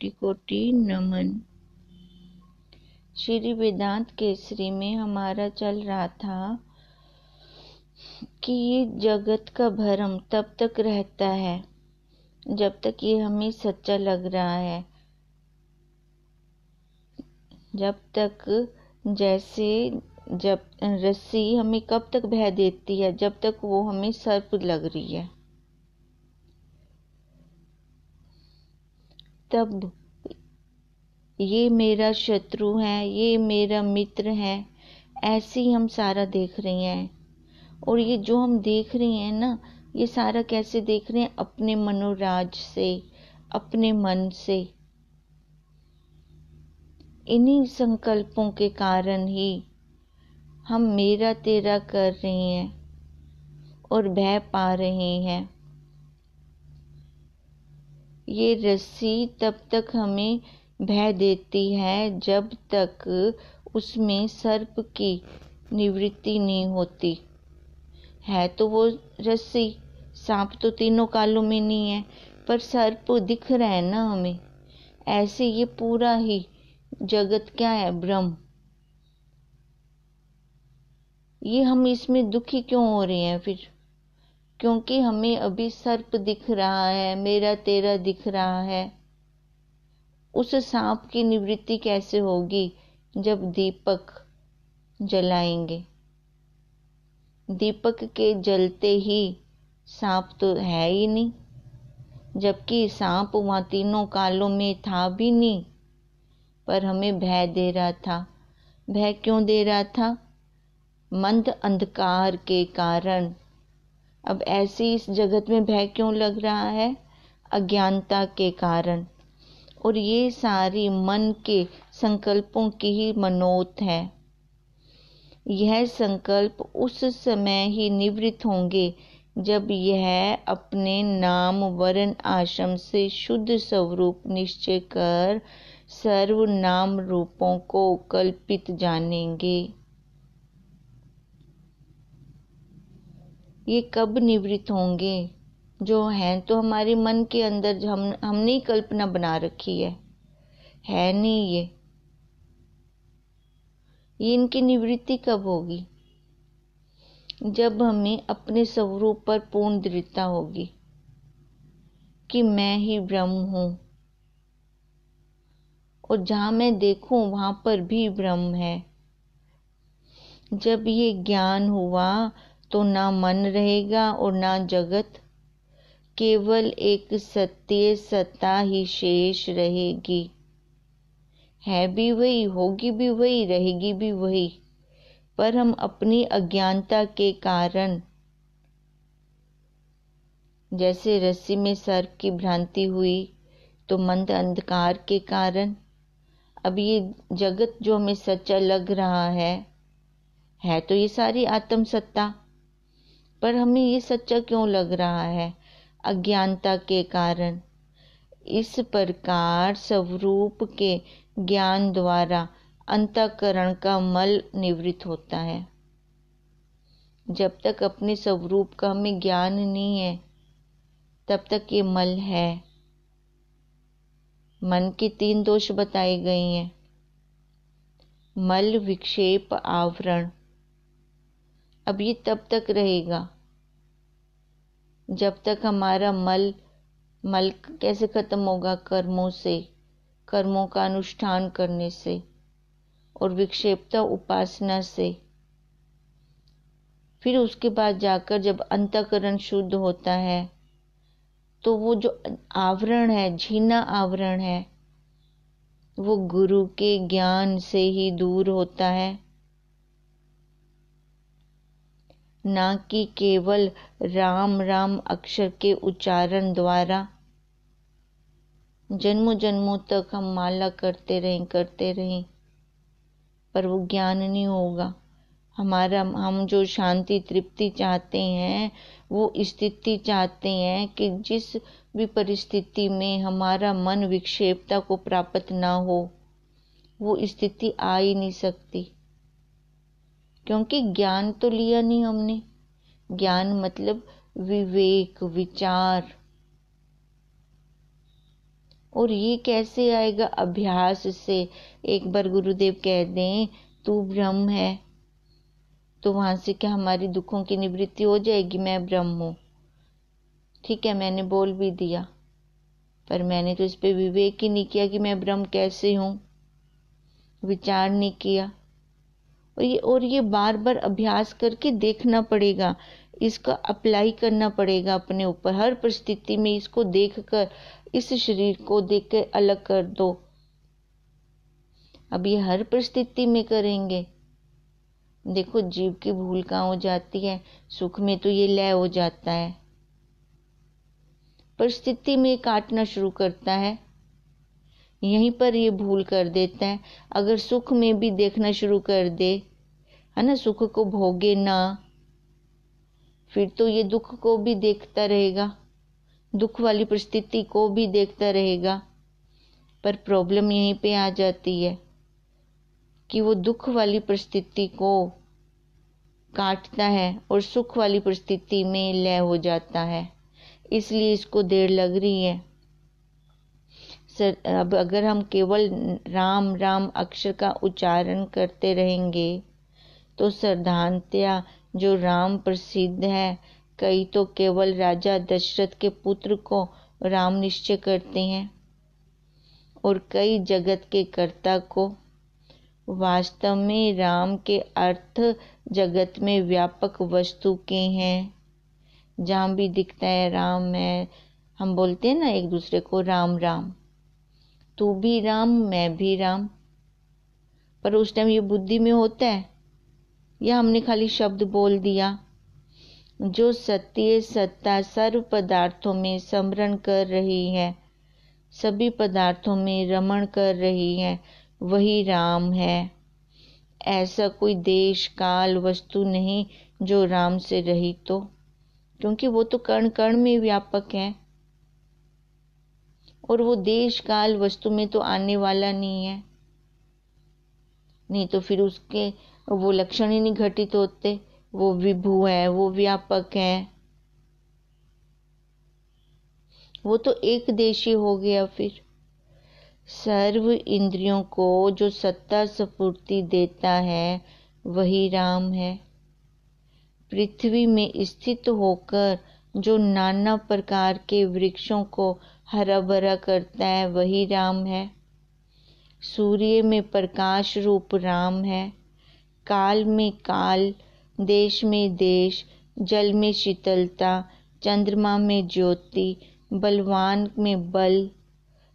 कोटि कोटि नमन। श्री वेदांत केसरी में हमारा चल रहा था कि ये जगत का भ्रम तब तक रहता है जब तक ये हमें सच्चा लग रहा है, जब तक जब रस्सी हमें कब तक भय देती है, जब तक वो हमें सर्प लग रही है। तब ये मेरा शत्रु है, ये मेरा मित्र है, ऐसे ही हम सारा देख रहे हैं। और ये जो हम देख रहे हैं ना, ये सारा कैसे देख रहे हैं? अपने मनोराज से, अपने मन से। इन्हीं संकल्पों के कारण ही हम मेरा तेरा कर रहे हैं और भय पा रहे हैं। ये रस्सी तब तक हमें भय देती है जब तक उसमें सर्प की निवृत्ति नहीं होती है। तो वो रस्सी, सांप तो तीनों कालों में नहीं है, पर सर्प दिख रहा है ना हमें। ऐसे ये पूरा ही जगत क्या है? ब्रह्म। ये हम इसमें दुखी क्यों हो रहे हैं फिर? क्योंकि हमें अभी सर्प दिख रहा है, मेरा तेरा दिख रहा है। उस सांप की निवृत्ति कैसे होगी? जब दीपक जलाएंगे। दीपक के जलते ही सांप तो है ही नहीं, जबकि सांप वहां तीनों कालों में था भी नहीं, पर हमें भय दे रहा था। भय क्यों दे रहा था? मंद अंधकार के कारण। अब ऐसे इस जगत में भय क्यों लग रहा है? अज्ञानता के कारण। और ये सारी मन के संकल्पों की ही मनोत है। यह संकल्प उस समय ही निवृत्त होंगे जब यह अपने नाम वर्ण आश्रम से शुद्ध स्वरूप निश्चय कर सर्व नाम रूपों को कल्पित जानेंगे। ये कब निवृत्त होंगे? जो हैं तो हमारे मन के अंदर, हमने ही कल्पना बना रखी है नहीं ये इनकी निवृत्ति कब होगी? जब हमें अपने स्वरूप पर पूर्ण दृढ़ता होगी कि मैं ही ब्रह्म हूं, और जहां मैं देखूं वहां पर भी ब्रह्म है। जब ये ज्ञान हुआ तो ना मन रहेगा और ना जगत, केवल एक सत्य सत्ता ही शेष रहेगी। है भी वही, होगी भी वही, रहेगी भी वही। पर हम अपनी अज्ञानता के कारण, जैसे रस्सी में सर्प की भ्रांति हुई, तो मंद अंधकार के कारण अब ये जगत जो हमें सच्चा लग रहा है तो ये सारी आत्म सत्ता, पर हमें ये सच्चा क्यों लग रहा है? अज्ञानता के कारण। इस प्रकार स्वरूप के ज्ञान द्वारा अंतःकरण का मल निवृत्त होता है। जब तक अपने स्वरूप का हमें ज्ञान नहीं है, तब तक ये मल है। मन के 3 दोष बताए गए हैं: मल, विक्षेप, आवरण। अब ये तब तक रहेगा जब तक हमारा मल कैसे खत्म होगा? कर्मों से, कर्मों का अनुष्ठान करने से, और विक्षेपता उपासना से। फिर उसके बाद जाकर जब अंतःकरण शुद्ध होता है तो वो जो आवरण है, झीना आवरण है, वो गुरु के ज्ञान से ही दूर होता है, ना कि केवल राम राम अक्षर के उच्चारण द्वारा। जन्मों जन्मों तक हम माला करते रहें, पर वो ज्ञान नहीं होगा। हम जो शांति तृप्ति चाहते हैं, वो स्थिति चाहते हैं कि जिस भी परिस्थिति में हमारा मन विक्षेपता को प्राप्त ना हो, वो स्थिति आ ही नहीं सकती, क्योंकि ज्ञान तो लिया नहीं हमने। ज्ञान मतलब विवेक, विचार। और ये कैसे आएगा? अभ्यास से। एक बार गुरुदेव कह दें तू ब्रह्म है, तो वहां से क्या हमारी दुखों की निवृत्ति हो जाएगी? मैं ब्रह्म हूँ, ठीक है, मैंने बोल भी दिया, पर मैंने तो इस पे विवेक ही नहीं किया कि मैं ब्रह्म कैसे हूँ, विचार नहीं किया। और ये बार बार अभ्यास करके देखना पड़ेगा, इसका अप्लाई करना पड़ेगा अपने ऊपर। हर परिस्थिति में इसको देखकर, इस शरीर को देखकर अलग कर दो। अब ये हर परिस्थिति में करेंगे। देखो जीव की भूल कहाँ हो जाती है, सुख में तो ये लय हो जाता है, परिस्थिति में काटना शुरू करता है, यहीं पर ये भूल कर देता है। अगर सुख में भी देखना शुरू कर दे, है ना, सुख को भोगे ना, फिर तो ये दुख को भी देखता रहेगा, दुख वाली परिस्थिति को भी देखता रहेगा। पर प्रॉब्लम यहीं पे आ जाती है कि वो दुख वाली परिस्थिति को काटता है और सुख वाली परिस्थिति में लय हो जाता है, इसलिए इसको देर लग रही है। अब अगर हम केवल राम राम अक्षर का उच्चारण करते रहेंगे तो साधारणतया जो राम प्रसिद्ध है, कई तो केवल राजा दशरथ के पुत्र को राम निश्चय करते हैं और कई जगत के कर्ता को। वास्तव में राम के अर्थ जगत में व्यापक वस्तु के हैं, जहाँ भी दिखता है राम है। हम बोलते हैं ना एक दूसरे को राम राम, तू भी राम मैं भी राम, पर उस टाइम ये बुद्धि में होता है या हमने खाली शब्द बोल दिया? जो सत्य सत्ता सर्व पदार्थों में समरण कर रही है, सभी पदार्थों में रमण कर रही है, वही राम है। ऐसा कोई देश काल वस्तु नहीं जो राम से रहित हो, क्योंकि वो तो कण कण में व्यापक है और वो देश काल वस्तु में तो आने वाला नहीं है। नहीं तो फिर उसके वो लक्षण ही नहीं घटित होते। वो विभु है, वो व्यापक है, वो तो एक देशी हो गया। फिर सर्व इंद्रियों को जो सत्ता स्फूर्ति देता है वही राम है। पृथ्वी में स्थित होकर जो नाना प्रकार के वृक्षों को हरा भरा करता है वही राम है। सूर्य में प्रकाश रूप राम है, काल में काल, देश में देश, जल में शीतलता, चंद्रमा में ज्योति, बलवान में बल,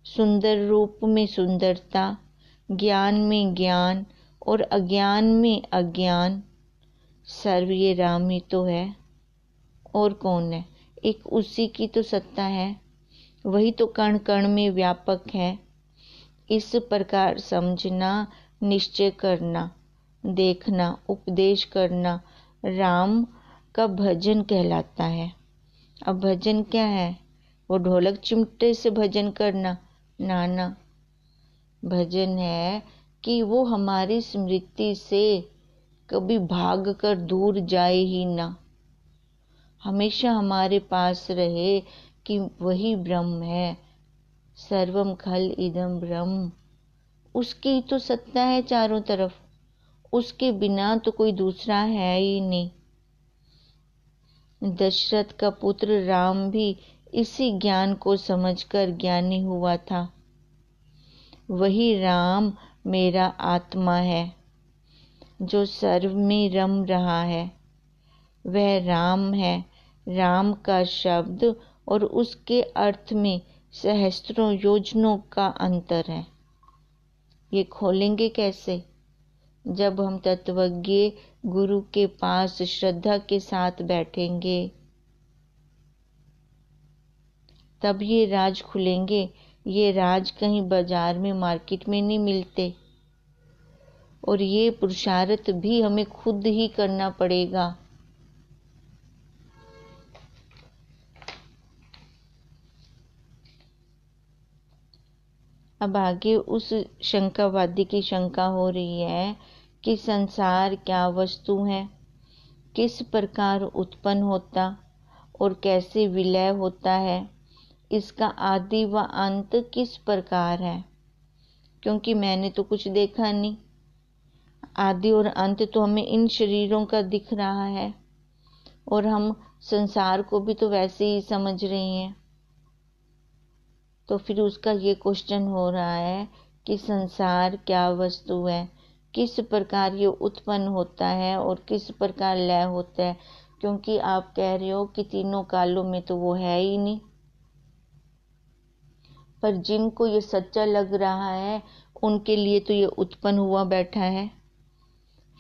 सुंदर रूप में सुंदरता, ज्ञान में ज्ञान और अज्ञान में अज्ञान। सर्व ये राम ही तो है, और कौन है? एक उसी की तो सत्ता है, वही तो कण कण में व्यापक है। इस प्रकार समझना, निश्चय करना, देखना, उपदेश करना राम का भजन कहलाता है। अब भजन क्या है? वो ढोलक चिमटे से भजन करना? ना, भजन है कि वो हमारी स्मृति से कभी भाग कर दूर जाए ही ना, हमेशा हमारे पास रहे कि वही ब्रह्म है। सर्वम खल इदम ब्रह्म, उसकी तो सत्ता है चारों तरफ, उसके बिना तो कोई दूसरा है ही नहीं। दशरथ का पुत्र राम भी इसी ज्ञान को समझकर ज्ञानी हुआ था। वही राम मेरा आत्मा है जो सर्व में रम रहा है, वह राम है। राम का शब्द और उसके अर्थ में सहस्त्रों योजनों का अंतर है। ये खोलेंगे कैसे? जब हम तत्वज्ञ गुरु के पास श्रद्धा के साथ बैठेंगे, तब ये राज खुलेंगे। ये राज कहीं बाजार में मार्केट में नहीं मिलते, और ये पुरुषार्थ भी हमें खुद ही करना पड़ेगा। अब आगे उस शंकावादी की शंका हो रही है कि संसार क्या वस्तु है, किस प्रकार उत्पन्न होता और कैसे विलय होता है, इसका आदि व अंत किस प्रकार है? क्योंकि मैंने तो कुछ देखा नहीं। आदि और अंत तो हमें इन शरीरों का दिख रहा है और हम संसार को भी तो वैसे ही समझ रहे हैं। तो फिर उसका ये क्वेश्चन हो रहा है कि संसार क्या वस्तु है, किस प्रकार ये उत्पन्न होता है और किस प्रकार लय होता है। क्योंकि आप कह रहे हो कि तीनों कालों में तो वो है ही नहीं, पर जिनको ये सच्चा लग रहा है उनके लिए तो ये उत्पन्न हुआ बैठा है।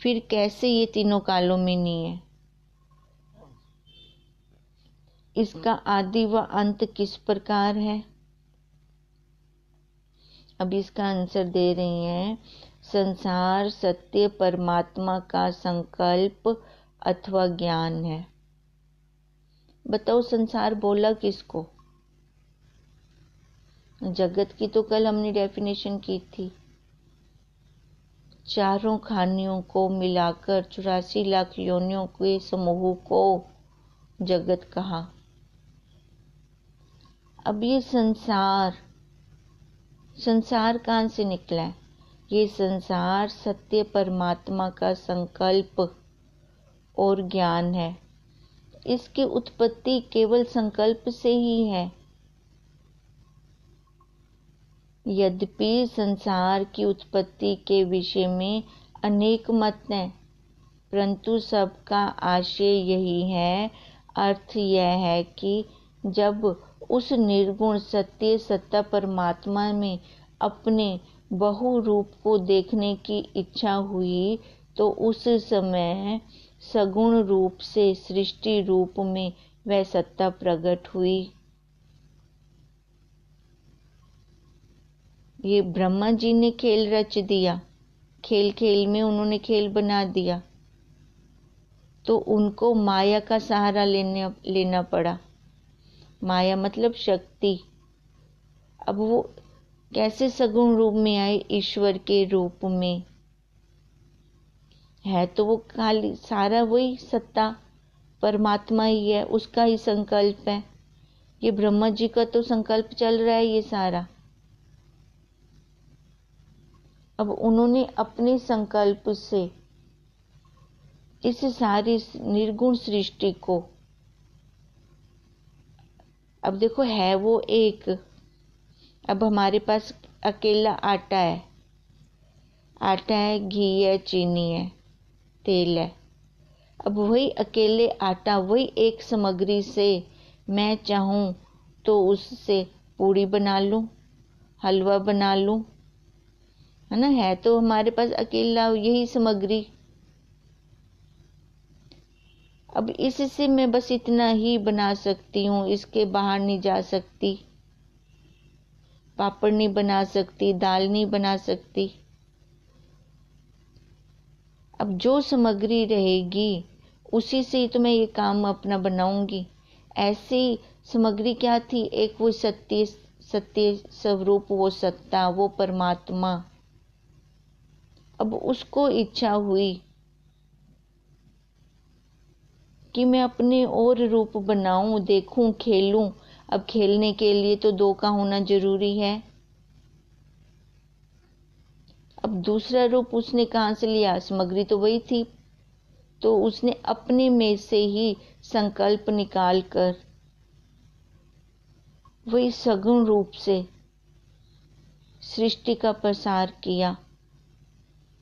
फिर कैसे ये तीनों कालों में नहीं है? इसका आदि व अंत किस प्रकार है? अब इसका आंसर दे रही हैं, संसार सत्य परमात्मा का संकल्प अथवा ज्ञान है। बताओ संसार बोला किसको? जगत की तो कल हमने डेफिनेशन की थी। चारों खानियों को मिलाकर 84 लाख योनियों के समूह को जगत कहा। अब ये संसार कहाँ से निकला है? ये संसार सत्य परमात्मा का संकल्प और ज्ञान है। इसकी उत्पत्ति केवल संकल्प से ही है। यद्यपि संसार की उत्पत्ति के विषय में अनेक मत हैं, परंतु सबका आशय यही है। अर्थ यह है कि जब उस निर्गुण सत्य सत्ता परमात्मा में अपने बहु रूप को देखने की इच्छा हुई, तो उस समय सगुण रूप से सृष्टि रूप में वह सत्ता प्रकट हुई। ये ब्रह्मा जी ने खेल रच दिया, खेल खेल में उन्होंने खेल बना दिया, तो उनको माया का सहारा लेना पड़ा। माया मतलब शक्ति। अब वो कैसे सगुण रूप में आए? ईश्वर के रूप में है तो वो खाली सारा वही सत्ता परमात्मा ही है, उसका ही संकल्प है। ये ब्रह्मा जी का तो संकल्प चल रहा है ये सारा। अब उन्होंने अपने संकल्प से इस सारी निर्गुण सृष्टि को, अब देखो है वो एक, अब हमारे पास अकेला आटा है, घी है, चीनी है, तेल है। अब वही अकेले आटा, वही एक सामग्री से मैं चाहूं तो उससे पूड़ी बना लूं, हलवा बना लूं, है ना। है तो हमारे पास अकेला यही सामग्री। अब इससे मैं बस इतना ही बना सकती हूँ, इसके बाहर नहीं जा सकती। पापड़ नहीं बना सकती, दाल नहीं बना सकती। अब जो सामग्री रहेगी उसी से ही तो मैं ये काम अपना बनाऊंगी। ऐसी सामग्री क्या थी? एक वो सत्य स्वरूप, वो सत्ता, वो परमात्मा। अब उसको इच्छा हुई कि मैं अपने और रूप बनाऊं, देखूं, खेलूं। अब खेलने के लिए तो दो का होना जरूरी है। अब दूसरा रूप उसने कहाँ से लिया? सामग्री तो वही थी, तो उसने अपने में से ही संकल्प निकाल कर वही सगुण रूप से सृष्टि का प्रसार किया।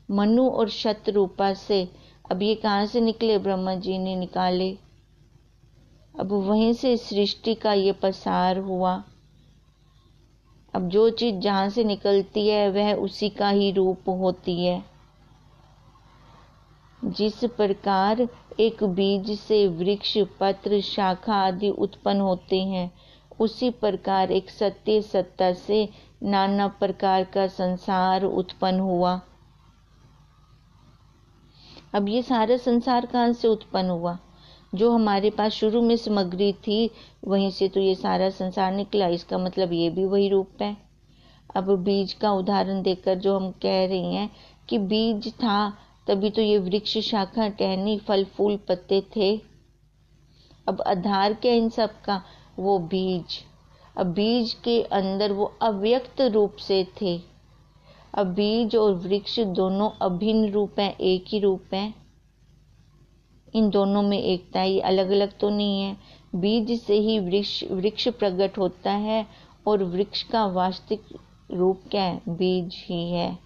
मनु और शतरूपा से अब ये कहाँ से निकले? ब्रह्मा जी ने निकाले। अब वहीं से सृष्टि का ये प्रसार हुआ। अब जो चीज जहां से निकलती है वह उसी का ही रूप होती है। जिस प्रकार एक बीज से वृक्ष, पत्र, शाखा आदि उत्पन्न होते हैं, उसी प्रकार एक सत्य सत्ता से नाना प्रकार का संसार उत्पन्न हुआ। अब ये सारा संसार कहाँ से उत्पन्न हुआ? जो हमारे पास शुरू में सामग्री थी वहीं से तो ये सारा संसार निकला। इसका मतलब ये भी वही रूप है। अब बीज का उदाहरण देकर जो हम कह रही हैं कि बीज था तभी तो ये वृक्ष, शाखा, टहनी, फल, फूल, पत्ते थे। अब आधार क्या इन सब का? वो बीज। अब बीज के अंदर वो अव्यक्त रूप से थे। अब बीज और वृक्ष दोनों अभिन्न रूप हैं, एक ही रूप हैं। इन दोनों में एकता है, ये अलग अलग तो नहीं है। बीज से ही वृक्ष प्रकट होता है और वृक्ष का वास्तविक रूप क्या है? बीज ही है।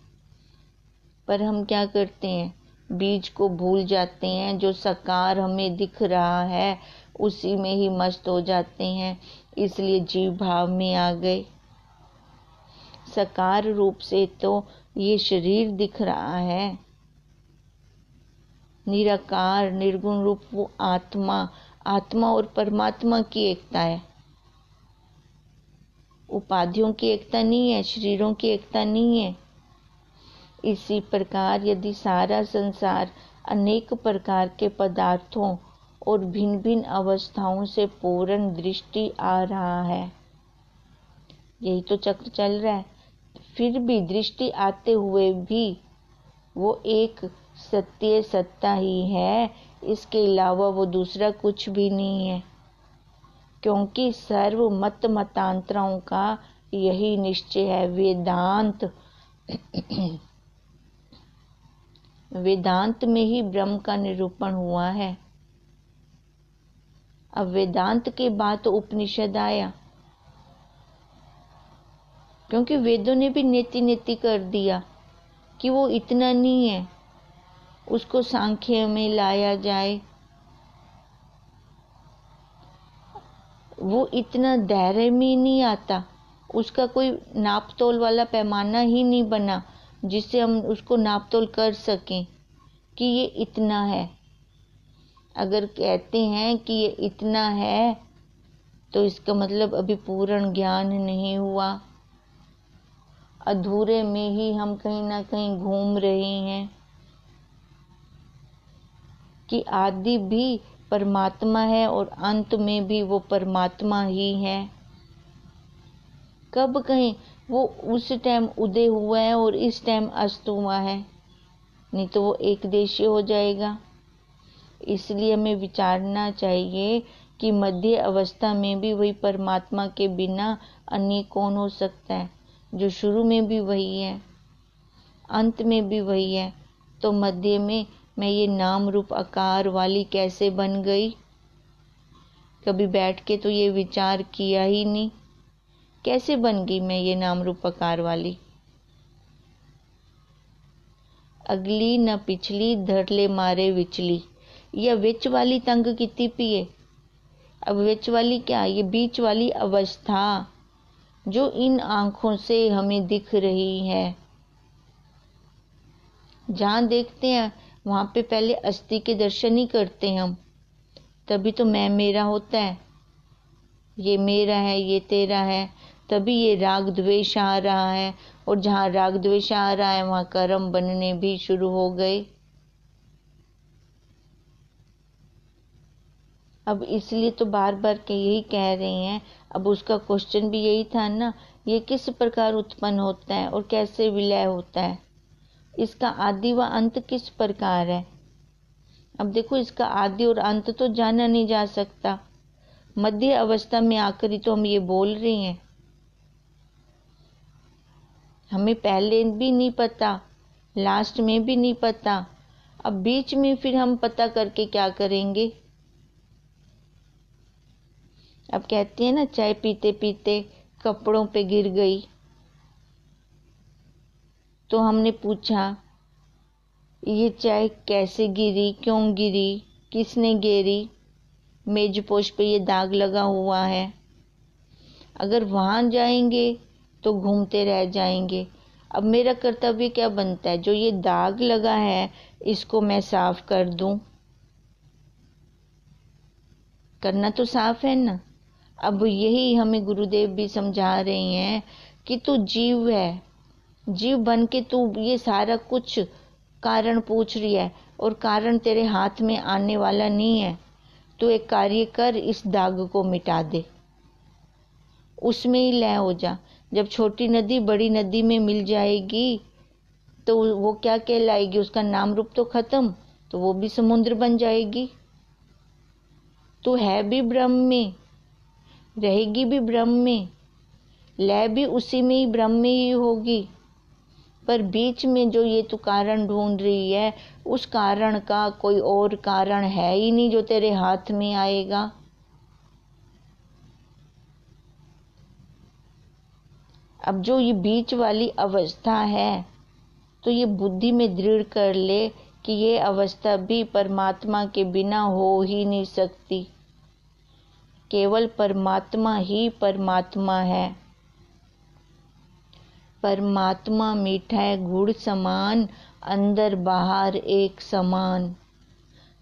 पर हम क्या करते हैं? बीज को भूल जाते हैं। जो साकार हमें दिख रहा है उसी में ही मस्त हो जाते हैं, इसलिए जीव भाव में आ गए। साकार रूप से तो ये शरीर दिख रहा है, निराकार निर्गुण रूप वो आत्मा और परमात्मा की एकता है। उपाधियों की एकता नहीं है, शरीरों की एकता नहीं है। इसी प्रकार यदि सारा संसार अनेक प्रकार के पदार्थों और भिन्न भिन्न अवस्थाओं से पूर्ण दृष्टि आ रहा है, यही तो चक्र चल रहा है, फिर भी दृष्टि आते हुए भी वो एक सत्य सत्ता ही है, इसके अलावा वो दूसरा कुछ भी नहीं है। क्योंकि सर्व मतांतरों का यही निश्चय है। वेदांत में ही ब्रह्म का निरूपण हुआ है। अब वेदांत के बाद तो उपनिषद आया, क्योंकि वेदों ने भी नेति कर दिया कि वो इतना नहीं है, उसको सांख्य में लाया जाए। वो इतना दायरे में नहीं आता, उसका कोई नाप तोल वाला पैमाना ही नहीं बना जिससे हम उसको नाप तोल कर सकें कि ये इतना है। अगर कहते हैं कि ये इतना है तो इसका मतलब अभी पूर्ण ज्ञान नहीं हुआ, अधूरे में ही हम कहीं ना कहीं घूम रहे हैं कि आदि भी परमात्मा है और अंत में भी वो परमात्मा ही है। कब कहीं वो उस टाइम उदय हुआ है और इस टाइम अस्त हुआ है, नहीं तो वो एक देशीय हो जाएगा। इसलिए हमें विचारना चाहिए कि मध्य अवस्था में भी वही परमात्मा के बिना अन्य कौन हो सकता है? जो शुरू में भी वही है, अंत में भी वही है, तो मध्य में मैं ये नाम रूप आकार वाली कैसे बन गई? कभी बैठ के तो ये विचार किया ही नहीं, कैसे बन गई मैं ये नाम रूप आकार वाली? अगली न पिछली धर ले मारे विचली, या विच वाली तंग किती पिए। अब विच वाली क्या? ये बीच वाली अवस्था जो इन आंखों से हमें दिख रही है। जहाँ देखते हैं वहां पे पहले अस्थि के दर्शन ही करते हैं हम, तभी तो मैं मेरा होता है, ये मेरा है, ये तेरा है, तभी ये राग द्वेष आ रहा है। और जहाँ राग द्वेष आ रहा है वहाँ कर्म बनने भी शुरू हो गए। अब इसलिए तो बार बार के यही कह रहे हैं। अब उसका क्वेश्चन भी यही था ना, ये किस प्रकार उत्पन्न होता है और कैसे विलय होता है, इसका आदि व अंत किस प्रकार है। अब देखो, इसका आदि और अंत तो जाना नहीं जा सकता, मध्य अवस्था में आकर ही तो हम ये बोल रहे हैं। हमें पहले भी नहीं पता, लास्ट में भी नहीं पता, अब बीच में फिर हम पता करके क्या करेंगे। अब कहते हैं ना, चाय पीते पीते कपड़ों पे गिर गई, तो हमने पूछा ये चाय कैसे गिरी, क्यों गिरी, किसने गिरी, मेजपोश पे ये दाग लगा हुआ है। अगर वहां जाएंगे तो घूमते रह जाएंगे। अब मेरा कर्तव्य क्या बनता है? जो ये दाग लगा है इसको मैं साफ कर दूं, करना तो साफ है ना। अब यही हमें गुरुदेव भी समझा रहे हैं कि तू जीव है, जीव बन के तू ये सारा कुछ कारण पूछ रही है और कारण तेरे हाथ में आने वाला नहीं है। तू एक कार्य कर, इस दाग को मिटा दे, उसमें ही लय हो जा। जब छोटी नदी बड़ी नदी में मिल जाएगी तो वो क्या कहलाएगी? उसका नाम रूप तो खत्म, तो वो भी समुद्र बन जाएगी। तू है भी ब्रह्म में, रहेगी भी ब्रह्म में, लय भी उसी में ही, ब्रह्म में ही होगी। पर बीच में जो ये तू कारण ढूंढ रही है, उस कारण का कोई और कारण है ही नहीं जो तेरे हाथ में आएगा। अब जो ये बीच वाली अवस्था है, तो ये बुद्धि में दृढ़ कर ले कि ये अवस्था भी परमात्मा के बिना हो ही नहीं सकती। केवल परमात्मा ही परमात्मा है। परमात्मा मीठा है गुड़ समान, अंदर बाहर एक समान।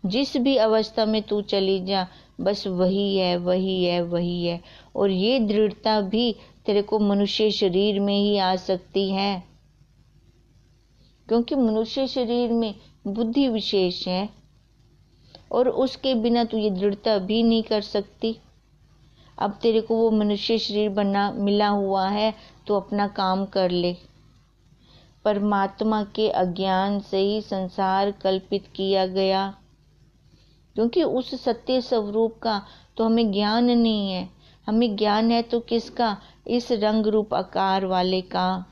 जिस भी अवस्था में तू चली जा, बस वही है, वही है, वही है। और ये दृढ़ता भी तेरे को मनुष्य शरीर में ही आ सकती है, क्योंकि मनुष्य शरीर में बुद्धि विशेष है और उसके बिना तू ये दृढ़ता भी नहीं कर सकती। अब तेरे को वो मनुष्य शरीर बना मिला हुआ है, तो अपना काम कर ले। परमात्मा के अज्ञान से ही संसार कल्पित किया गया, क्योंकि उस सत्य स्वरूप का तो हमें ज्ञान नहीं है। हमें ज्ञान है तो किसका? इस रंग रूप आकार वाले का।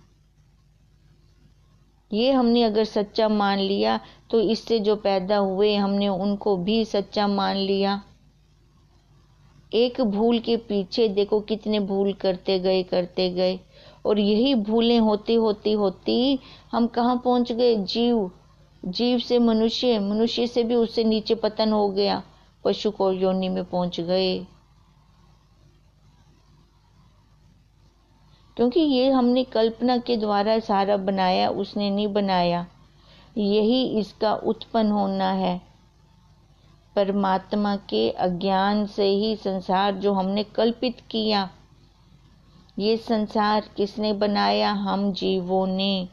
ये हमने अगर सच्चा मान लिया तो इससे जो पैदा हुए हमने उनको भी सच्चा मान लिया। एक भूल के पीछे देखो कितने भूल करते गए और यही भूलें होती हम कहाँ पहुंच गए? जीव से मनुष्य, मनुष्य से भी उससे नीचे पतन हो गया, पशु को योनि में पहुंच गए। क्योंकि ये हमने कल्पना के द्वारा सारा बनाया, उसने नहीं बनाया। यही इसका उत्पन्न होना है। परमात्मा के अज्ञान से ही संसार जो हमने कल्पित किया, ये संसार किसने बनाया? हम जीवों ने।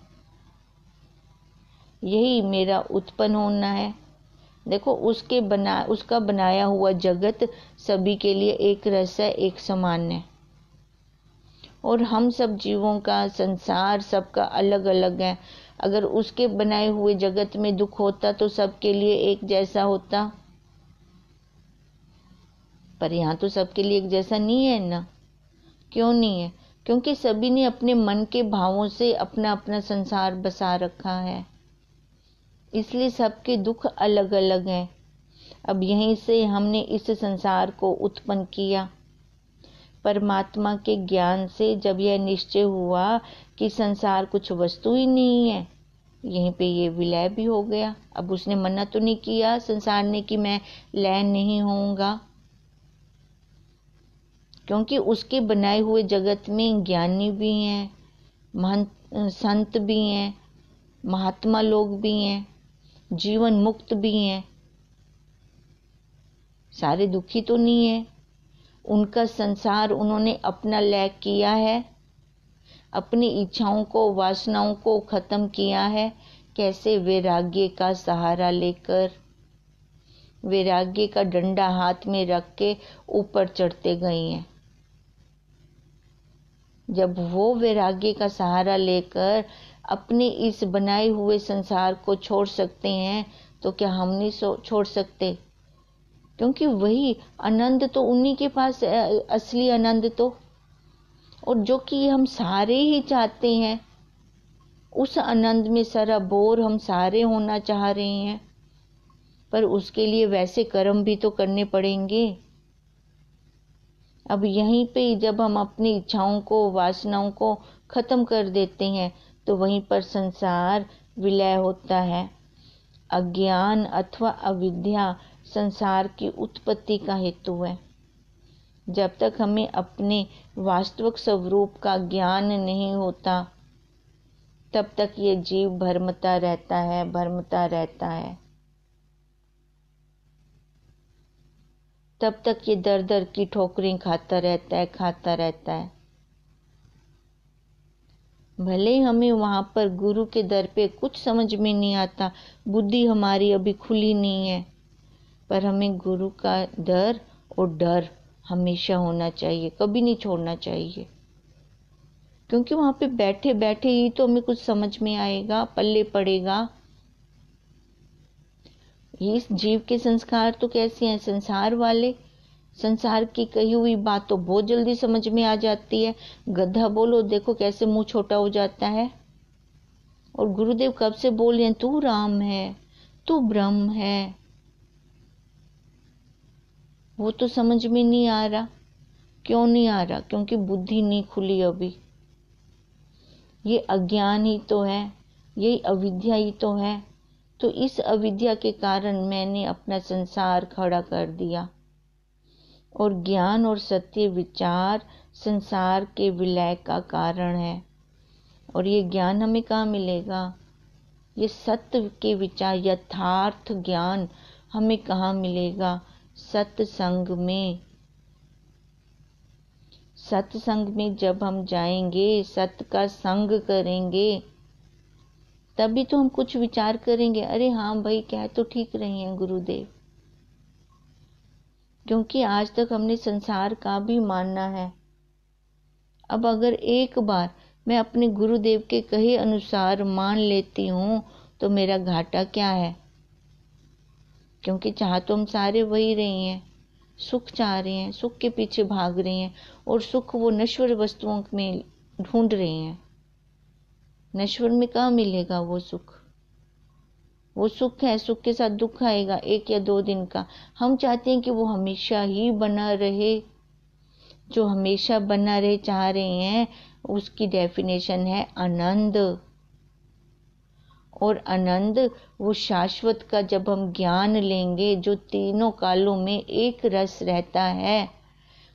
यही मेरा उत्पन्न होना है। देखो उसका बनाया हुआ जगत सभी के लिए एक रस है, एक समान है। और हम सब जीवों का संसार सबका अलग अलग है। अगर उसके बनाए हुए जगत में दुख होता तो सबके लिए एक जैसा होता, पर यहाँ तो सबके लिए एक जैसा नहीं है ना। क्यों नहीं है? क्योंकि सभी ने अपने मन के भावों से अपना अपना संसार बसा रखा है, इसलिए सबके दुख अलग अलग हैं। अब यहीं से हमने इस संसार को उत्पन्न किया। परमात्मा के ज्ञान से जब यह निश्चय हुआ कि संसार कुछ वस्तु ही नहीं है, यहीं पे ये विलय भी हो गया। अब उसने मना तो नहीं किया संसार ने कि मैं लय नहीं होऊंगा, क्योंकि उसके बनाए हुए जगत में ज्ञानी भी हैं, महंत संत भी हैं, महात्मा लोग भी हैं, जीवन मुक्त भी हैं। सारे दुखी तो नहीं है। उनका संसार उन्होंने अपना लय किया है, अपनी इच्छाओं को, वासनाओं को खत्म किया है। कैसे? वैराग्य का सहारा लेकर, वैराग्य का डंडा हाथ में रख के ऊपर चढ़ते गए हैं। जब वो वैराग्य का सहारा लेकर अपने इस बनाए हुए संसार को छोड़ सकते हैं, तो क्या हम नहीं छोड़ सकते? क्योंकि वही आनंद तो उन्हीं के पास है, असली आनंद तो, और जो कि हम सारे ही चाहते हैं। उस आनंद में सराबोर हम सारे होना चाह रहे हैं, पर उसके लिए वैसे कर्म भी तो करने पड़ेंगे। अब यहीं पे जब हम अपनी इच्छाओं को, वासनाओं को खत्म कर देते हैं, तो वहीं पर संसार विलय होता है। अज्ञान अथवा अविद्या संसार की उत्पत्ति का हेतु है। जब तक हमें अपने वास्तविक स्वरूप का ज्ञान नहीं होता, तब तक ये जीव भ्रमता रहता है। तब तक ये दर दर की ठोकरें खाता रहता है। भले हमें वहां पर गुरु के दर पे कुछ समझ में नहीं आता, बुद्धि हमारी अभी खुली नहीं है, पर हमें गुरु का दर और डर हमेशा होना चाहिए, कभी नहीं छोड़ना चाहिए। क्योंकि वहां पे बैठे बैठे ही तो हमें कुछ समझ में आएगा, पल्ले पड़ेगा। इस जीव के संस्कार तो कैसे हैं? संसार वाले, संसार की कही हुई बात तो बहुत जल्दी समझ में आ जाती है। गधा बोलो, देखो कैसे मुंह छोटा हो जाता है। और गुरुदेव कब से बोल रहे हैं, तू राम है, तू ब्रह्म है। वो तो समझ में नहीं आ रहा। क्यों नहीं आ रहा? क्योंकि बुद्धि नहीं खुली अभी। ये अज्ञान ही तो है, यही अविद्या ही तो है। तो इस अविद्या के कारण मैंने अपना संसार खड़ा कर दिया। और ज्ञान और सत्य विचार संसार के विलय का कारण है। और ये ज्ञान हमें कहाँ मिलेगा? ये सत्य के विचार, यथार्थ ज्ञान हमें कहाँ मिलेगा? सत्संग में। सत्संग में जब हम जाएंगे, सत्य का संग करेंगे, तभी तो हम कुछ विचार करेंगे। अरे हाँ भाई, कह तो ठीक रहे हैं गुरुदेव। क्योंकि आज तक हमने संसार का भी मानना है। अब अगर एक बार मैं अपने गुरुदेव के कहे अनुसार मान लेती हूँ तो मेरा घाटा क्या है? क्योंकि चाह तो हम सारे वही रहे हैं, सुख चाह रहे हैं, सुख के पीछे भाग रहे हैं। और सुख वो नश्वर वस्तुओं में ढूंढ रहे हैं। नश्वर में कहाँ मिलेगा वो सुख? वो सुख है, सुख के साथ दुख आएगा, 1 या 2 दिन का। हम चाहते हैं कि वो हमेशा ही बना रहे। जो हमेशा बना रहे चाह रहे हैं, उसकी डेफिनेशन है आनंद। और आनंद वो शाश्वत का जब हम ज्ञान लेंगे, जो तीनों कालों में एक रस रहता है,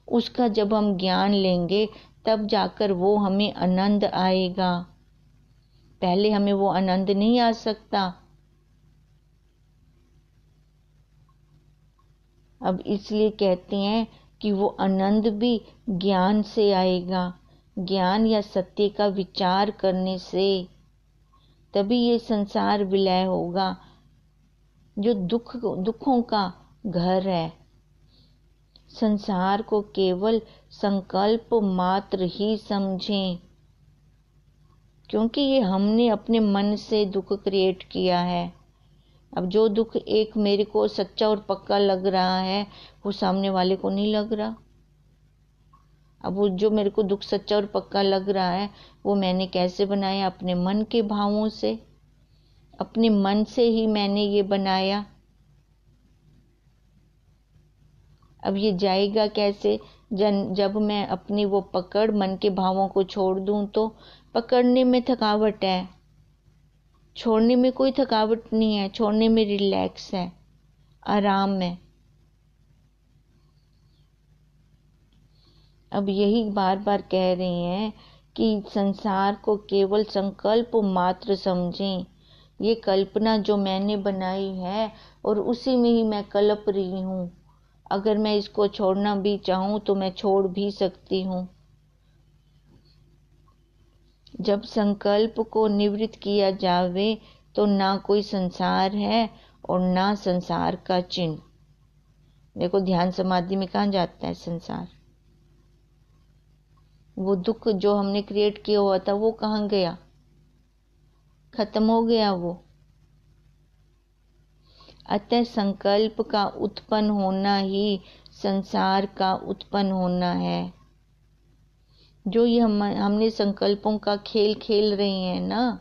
उसका जब हम ज्ञान लेंगे तब जाकर वो हमें आनंद आएगा। पहले हमें वो आनंद नहीं आ सकता। अब इसलिए कहते हैं कि वो आनंद भी ज्ञान से आएगा। ज्ञान या सत्य का विचार करने से तभी ये संसार विलय होगा, जो दुखों का घर है। संसार को केवल संकल्प मात्र ही समझें, क्योंकि ये हमने अपने मन से दुख क्रिएट किया है। अब जो दुख एक मेरे को सच्चा और पक्का लग रहा है, वो सामने वाले को नहीं लग रहा। अब वो जो मेरे को दुख सच्चा और पक्का लग रहा है, वो मैंने कैसे बनाया? अपने मन के भावों से। अपने मन से ही मैंने ये बनाया। अब ये जाएगा कैसे? जब मैं अपनी वो पकड़ मन के भावों को छोड़ दूं तो पकड़ने में थकावट है, छोड़ने में कोई थकावट नहीं है। छोड़ने में रिलैक्स है, आराम है। अब यही बार बार कह रहे हैं कि संसार को केवल संकल्प मात्र समझें। ये कल्पना जो मैंने बनाई है और उसी में ही मैं कल्प रही हूँ। अगर मैं इसको छोड़ना भी चाहूँ तो मैं छोड़ भी सकती हूँ। जब संकल्प को निवृत्त किया जावे तो ना कोई संसार है और ना संसार का चिन्ह। देखो, ध्यान समाधि में कहाँ जाता है संसार? वो दुख जो हमने क्रिएट किया हुआ था वो कहाँ गया? खत्म हो गया वो। अतः संकल्प का उत्पन्न होना ही संसार का उत्पन्न होना है। जो ये हमने संकल्पों का खेल खेल रहे हैं ना,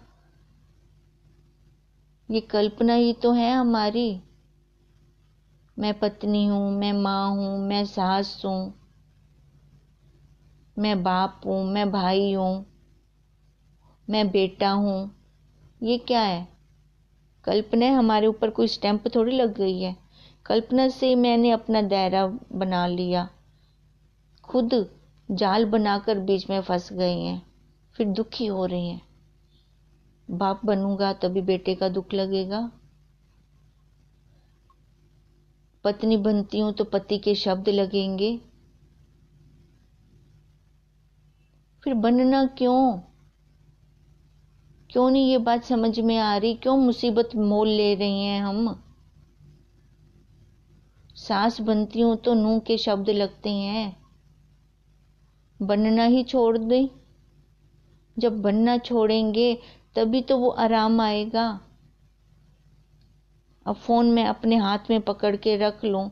ये कल्पना ही तो है हमारी। मैं पत्नी हूँ, मैं माँ हूँ, मैं सास हूँ, मैं बाप हूँ, मैं भाई हूँ, मैं बेटा हूँ। ये क्या है? कल्पना है। हमारे ऊपर कोई स्टैंप थोड़ी लग गई है। कल्पना से मैंने अपना दायरा बना लिया, खुद जाल बनाकर बीच में फंस गए हैं, फिर दुखी हो रहे हैं। बाप बनूंगा तभी बेटे का दुख लगेगा, पत्नी बनती हूं तो पति के शब्द लगेंगे। फिर बनना क्यों नहीं ये बात समझ में आ रही? क्यों मुसीबत मोल ले रही हैं हम? सास बनती हूं तो नूह के शब्द लगते हैं। बनना ही छोड़ दें। जब बनना छोड़ेंगे तभी तो वो आराम आएगा। अब फोन में अपने हाथ में पकड़ के रख लूं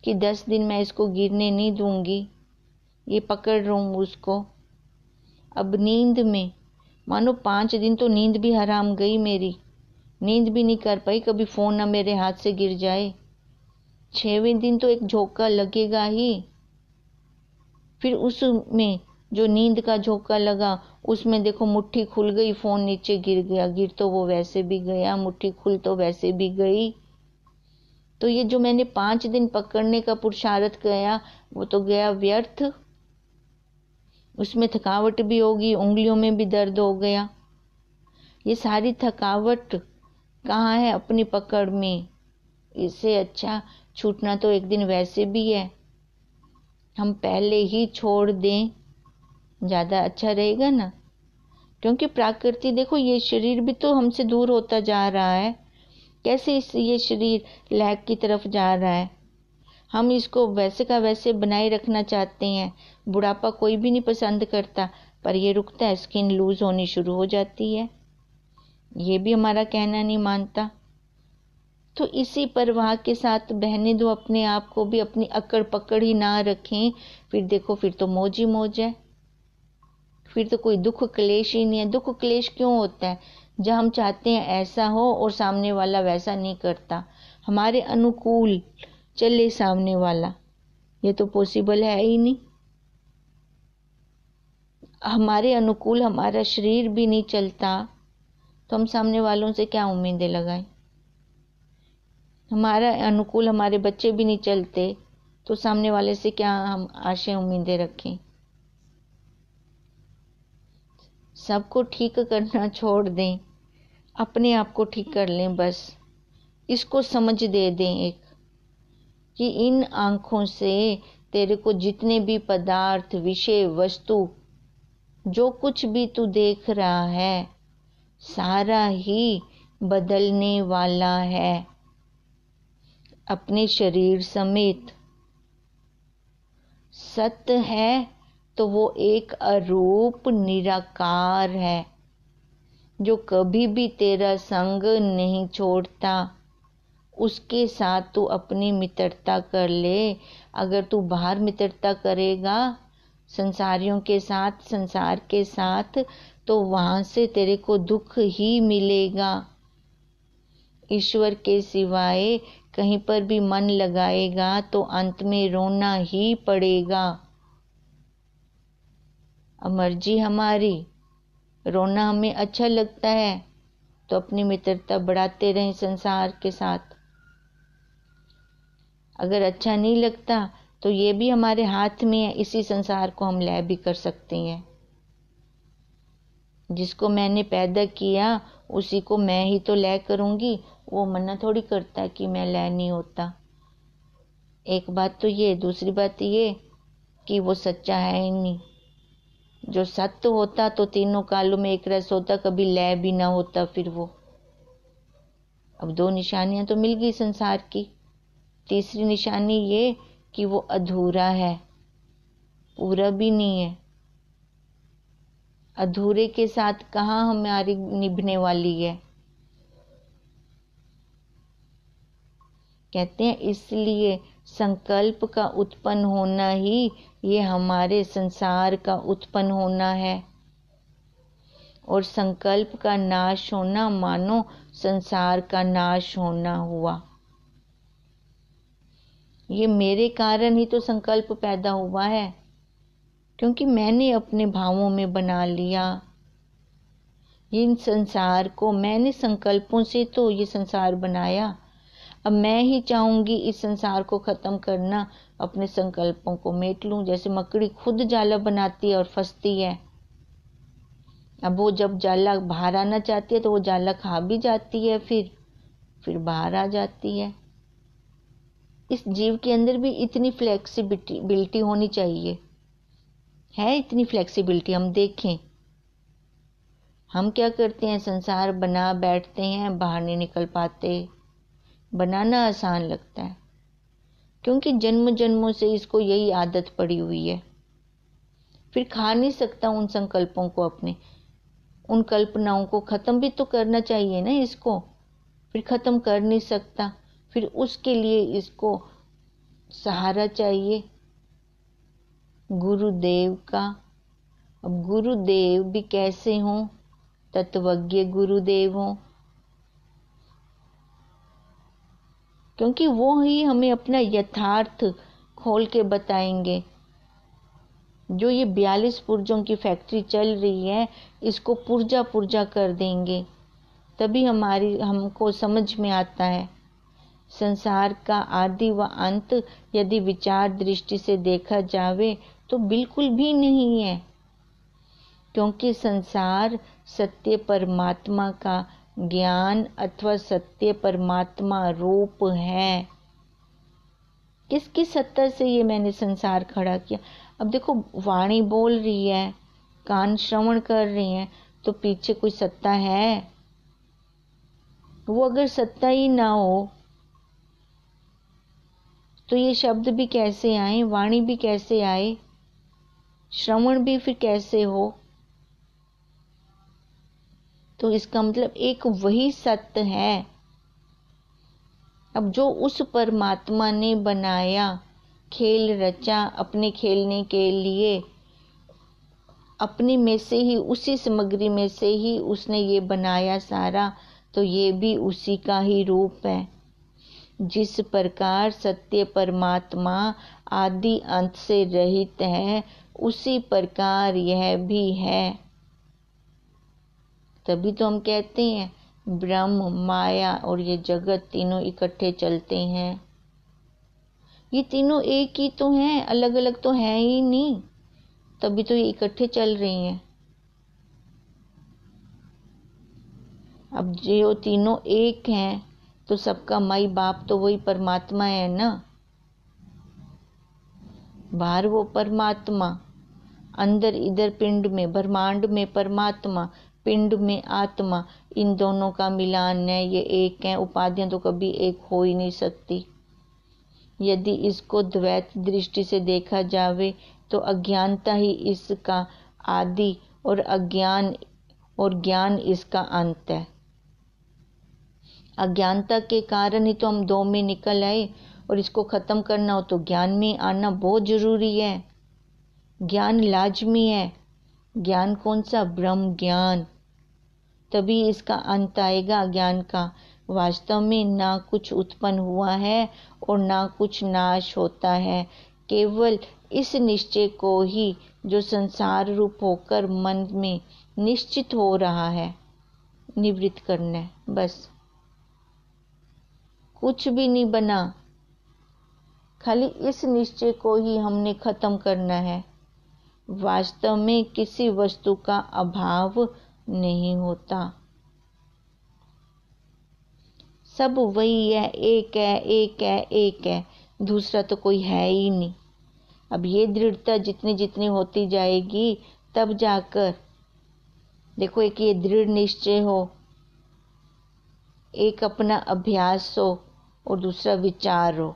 कि 10 दिन मैं इसको गिरने नहीं दूंगी, ये पकड़ रहा हूँ उसको। अब नींद में मानो 5 दिन तो नींद भी हराम गई मेरी, नींद भी नहीं कर पाई, कभी फ़ोन ना मेरे हाथ से गिर जाए। 6वें दिन तो एक झोंका लगेगा ही। फिर उसमें जो नींद का झोंका लगा उसमें देखो मुट्ठी खुल गई, फ़ोन नीचे गिर गया, गिर तो वो वैसे भी गया, मुट्ठी खुल तो वैसे भी गई। तो ये जो मैंने 5 दिन पकड़ने का पुरुषार्थ गया वो तो गया व्यर्थ। उसमें थकावट भी होगी, उंगलियों में भी दर्द हो गया। ये सारी थकावट कहाँ है? अपनी पकड़ में। इससे अच्छा छूटना तो एक दिन वैसे भी है, हम पहले ही छोड़ दें, ज़्यादा अच्छा रहेगा ना। क्योंकि प्रकृति देखो, ये शरीर भी तो हमसे दूर होता जा रहा है। कैसे ये शरीर लैग की तरफ जा रहा है। हम इसको वैसे का वैसे बनाए रखना चाहते हैं। बुढ़ापा कोई भी नहीं पसंद करता, पर ये रुकता है, स्किन लूज होनी शुरू हो जाती है। ये भी हमारा कहना नहीं मानता। तो इसी परवाह के साथ बहने दो अपने आप को भी, अपनी अकड़ पकड़ ही ना रखें। फिर देखो, फिर तो मौज ही मौज है, फिर तो कोई दुख क्लेश ही नहीं है। दुख क्लेश क्यों होता है? जब हम चाहते हैं ऐसा हो और सामने वाला वैसा नहीं करता, हमारे अनुकूल चले सामने वाला, ये तो पॉसिबल है ही नहीं। हमारे अनुकूल हमारा शरीर भी नहीं चलता तो हम सामने वालों से क्या उम्मीदें लगाएं। हमारा अनुकूल हमारे बच्चे भी नहीं चलते तो सामने वाले से क्या हम आशा उम्मीदें रखें। सबको ठीक करना छोड़ दें, अपने आप को ठीक कर लें। बस इसको समझ दे दें एक, कि इन आँखों से तेरे को जितने भी पदार्थ, विषय, वस्तु, जो कुछ भी तू देख रहा है सारा ही बदलने वाला है, अपने शरीर समेत। सत्य है तो वो एक अरूप निराकार है जो कभी भी तेरा संग नहीं छोड़ता। उसके साथ तू अपनी मित्रता कर ले। अगर तू बाहर मित्रता करेगा संसारियों के साथ, संसार के साथ, तो वहां से तेरे को दुख ही मिलेगा। ईश्वर के सिवाय कहीं पर भी मन लगाएगा तो अंत में रोना ही पड़ेगा। अब मर्जी हमारी, रोना हमें अच्छा लगता है तो अपनी मित्रता बढ़ाते रहें संसार के साथ। अगर अच्छा नहीं लगता तो ये भी हमारे हाथ में है, इसी संसार को हम लय भी कर सकते हैं। जिसको मैंने पैदा किया उसी को मैं ही तो लय करूंगी। वो मना थोड़ी करता है कि मैं लय नहीं होता। एक बात तो ये, दूसरी बात ये कि वो सच्चा है ही नहीं। जो सत्य होता तो तीनों कालों में एक रस होता, कभी लय भी ना होता फिर वो। अब 2 निशानियां तो मिल गई संसार की। तीसरी निशानी ये कि वो अधूरा है, पूरा भी नहीं है। अधूरे के साथ कहाँ हमारी निभने वाली है। कहते हैं इसलिए संकल्प का उत्पन्न होना ही ये हमारे संसार का उत्पन्न होना है, और संकल्प का नाश होना मानो संसार का नाश होना हुआ। ये मेरे कारण ही तो संकल्प पैदा हुआ है, क्योंकि मैंने अपने भावों में बना लिया इन संसार को। मैंने संकल्पों से तो ये संसार बनाया। अब मैं ही चाहूंगी इस संसार को खत्म करना, अपने संकल्पों को मेट लूं। जैसे मकड़ी खुद जाला बनाती है और फंसती है। अब वो जब जाला बाहर आना चाहती है तो वो जाला खा भी जाती है, फिर बाहर आ जाती है। इस जीव के अंदर भी इतनी फ्लेक्सिबिलिटी होनी चाहिए। है इतनी फ्लेक्सिबिलिटी? हम देखें, हम क्या करते हैं, संसार बना बैठते हैं, बाहर नहीं निकल पाते। बनाना आसान लगता है क्योंकि जन्म जन्मों से इसको यही आदत पड़ी हुई है। फिर खा नहीं सकता उन संकल्पों को, अपने उन कल्पनाओं को खत्म भी तो करना चाहिए ना इसको। फिर खत्म कर नहीं सकता, फिर उसके लिए इसको सहारा चाहिए गुरुदेव का। अब गुरुदेव भी कैसे हों? तत्वज्ञ गुरुदेव हों, क्योंकि वो ही हमें अपना यथार्थ खोल के बताएंगे। जो ये 42 पुर्जों की फैक्ट्री चल रही है, इसको पुर्जा पुर्जा कर देंगे, तभी हमको समझ में आता है संसार का आदि व अंत यदि विचार दृष्टि से देखा जावे तो बिल्कुल भी नहीं है, क्योंकि संसार सत्य परमात्मा का ज्ञान अथवा सत्य परमात्मा रूप है। किसकी सत्ता से ये मैंने संसार खड़ा किया? अब देखो, वाणी बोल रही है, कान श्रवण कर रही हैं, तो पीछे कोई सत्ता है? वो अगर सत्ता ही ना हो तो ये शब्द भी कैसे आए, वाणी भी कैसे आए, श्रवण भी फिर कैसे हो? तो इसका मतलब एक वही सत्य है। अब जो उस परमात्मा ने बनाया, खेल रचा अपने खेलने के लिए, अपने में से ही, उसी सामग्री में से ही उसने ये बनाया सारा, तो ये भी उसी का ही रूप है। जिस प्रकार सत्य परमात्मा आदि अंत से रहित है, उसी प्रकार यह भी है। तभी तो हम कहते हैं ब्रह्म, माया और ये जगत तीनों इकट्ठे चलते हैं। ये तीनों एक ही तो हैं, अलग अलग तो हैं ही नहीं, तभी तो ये इकट्ठे चल रही हैं। अब जो तीनों एक हैं तो सबका माई बाप तो वही परमात्मा है ना। बाहर वो परमात्मा, अंदर इधर पिंड में, ब्रह्मांड में परमात्मा, पिंड में आत्मा, इन दोनों का मिलान है, ये एक है। उपाधियां तो कभी एक हो ही नहीं सकती। यदि इसको द्वैत दृष्टि से देखा जावे तो अज्ञानता ही इसका आदि और ज्ञान इसका अंत है। अज्ञानता के कारण ही तो हम दो में निकल आए, और इसको खत्म करना हो तो ज्ञान में आना बहुत जरूरी है। ज्ञान लाजमी है। ज्ञान कौन सा? ब्रह्म ज्ञान। तभी इसका अंत आएगा ज्ञान का। वास्तव में ना कुछ उत्पन्न हुआ है और ना कुछ नाश होता है, केवल इस निश्चय को ही जो संसार रूप होकर मन में निश्चित हो रहा है, निवृत्त करना है बस। कुछ भी नहीं बना, खाली इस निश्चय को ही हमने खत्म करना है। वास्तव में किसी वस्तु का अभाव नहीं होता, सब वही है, एक है, एक है, एक है, दूसरा तो कोई है ही नहीं। अब ये दृढ़ता जितनी जितनी होती जाएगी, तब जाकर देखो, एक ये दृढ़ निश्चय हो, एक अपना अभ्यास हो और दूसरा विचार हो,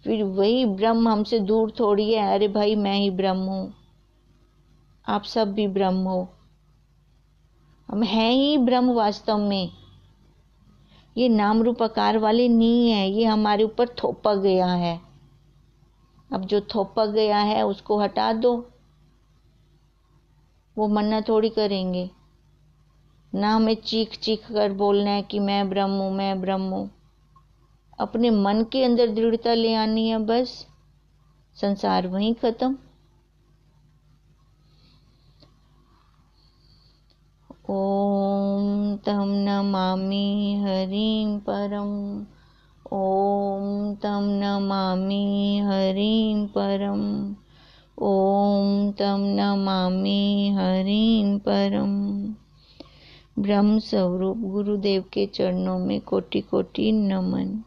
फिर वही ब्रह्म हमसे दूर थोड़ी है। अरे भाई, मैं ही ब्रह्म हूं, आप सब भी ब्रह्म हो, हम हैं ही ब्रह्म वास्तव में। ये नाम रूप आकार वाले नहीं है, ये हमारे ऊपर थोपा गया है। अब जो थोपा गया है उसको हटा दो, वो मना थोड़ी करेंगे ना। हमें चीख चीख कर बोलना है कि मैं ब्रह्म हूं, मैं ब्रह्म हूं। अपने मन के अंदर दृढ़ता ले आनी है बस, संसार वहीं खत्म। ओम तम नमामि हरिं परम, ओम तम नमामि हरिं परम, ओम तम नमामि हरिं परम। ब्रह्म स्वरूप गुरुदेव के चरणों में कोटि कोटि नमन।